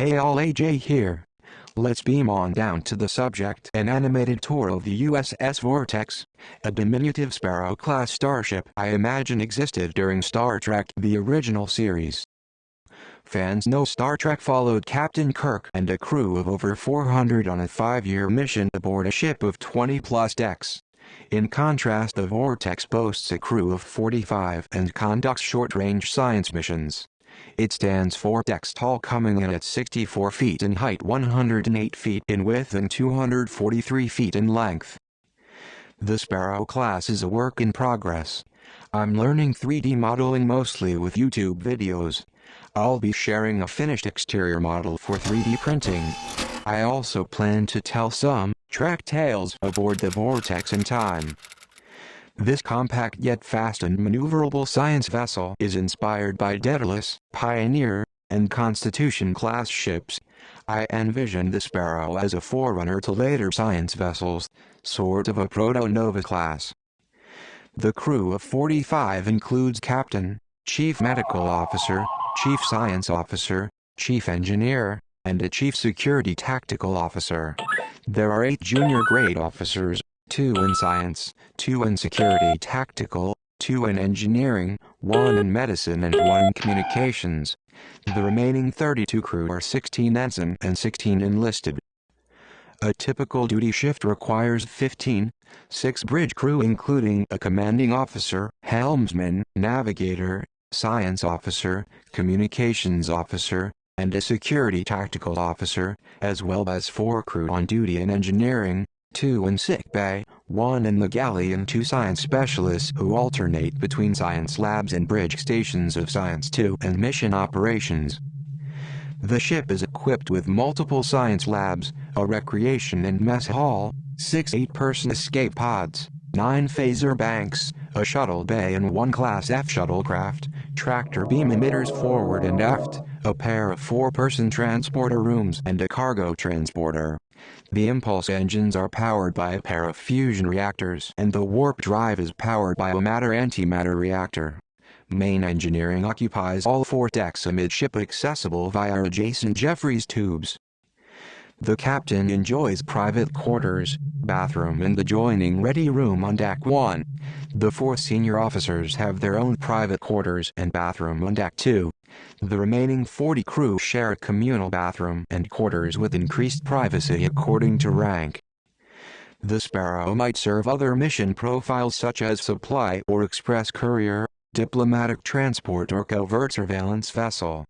Hey all, AJ here. Let's beam on down to the subject. An animated tour of the USS Vortex, a diminutive Sparrow Class starship I imagine existed during Star Trek, the original series. Fans know Star Trek followed Captain Kirk and a crew of over 400 on a 5-year mission aboard a ship of 20-plus decks. In contrast, the Vortex boasts a crew of 45 and conducts short-range science missions. It stands 4 decks tall, coming in at 64 feet in height, 108 feet in width and 243 feet in length. The Sparrow class is a work in progress. I'm learning 3D modeling mostly with YouTube videos. I'll be sharing a finished exterior model for 3D printing. I also plan to tell some Trek tales aboard the Vortex in time. This compact yet fast and maneuverable science vessel is inspired by Daedalus, Pioneer, and Constitution-class ships. I envision the Sparrow as a forerunner to later science vessels, sort of a proto-Nova class. The crew of 45 includes Captain, Chief Medical Officer, Chief Science Officer, Chief Engineer, and a Chief Security Tactical Officer. There are 8 junior grade officers, 2 in Science, 2 in Security Tactical, 2 in Engineering, 1 in Medicine and 1 in Communications. The remaining 32 crew are 16 ensign and 16 enlisted. A typical duty shift requires 6 bridge crew, including a commanding officer, helmsman, navigator, science officer, communications officer, and a security tactical officer, as well as 4 crew on duty in engineering, 2 in sickbay, 1 in the galley, and 2 science specialists who alternate between science labs and bridge stations of Science 2 and mission operations. The ship is equipped with multiple science labs, a recreation and mess hall, 6 8-person escape pods, 9 phaser banks, a shuttle bay and 1 Class F shuttlecraft, tractor beam emitters forward and aft, a pair of 4-person transporter rooms and a cargo transporter. The impulse engines are powered by a pair of fusion reactors, and the warp drive is powered by a matter-antimatter reactor. Main engineering occupies all 4 decks amidship, accessible via adjacent Jeffries tubes. The captain enjoys private quarters, bathroom and the joining ready room on Deck 1. The 4 senior officers have their own private quarters and bathroom on Deck 2. The remaining 40 crew share a communal bathroom and quarters with increased privacy according to rank. The Sparrow might serve other mission profiles such as supply or express courier, diplomatic transport or covert surveillance vessel.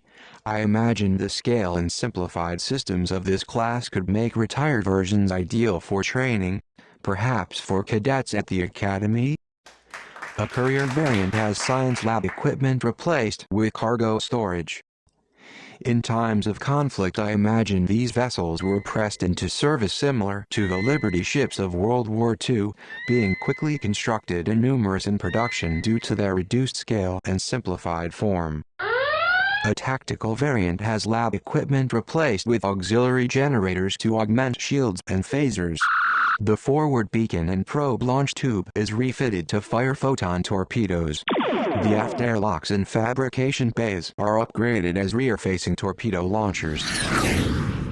I imagine the scale and simplified systems of this class could make retired versions ideal for training, perhaps for cadets at the academy. A courier variant has science lab equipment replaced with cargo storage. In times of conflict, I imagine these vessels were pressed into service similar to the Liberty ships of World War II, being quickly constructed and numerous in production due to their reduced scale and simplified form. A tactical variant has lab equipment replaced with auxiliary generators to augment shields and phasers. The forward beacon and probe launch tube is refitted to fire photon torpedoes. The aft airlocks and fabrication bays are upgraded as rear-facing torpedo launchers.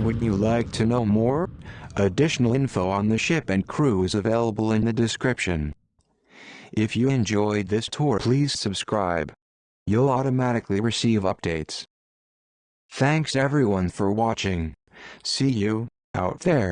Would you like to know more? Additional info on the ship and crew is available in the description. If you enjoyed this tour, please subscribe. You'll automatically receive updates. Thanks everyone for watching. See you out there.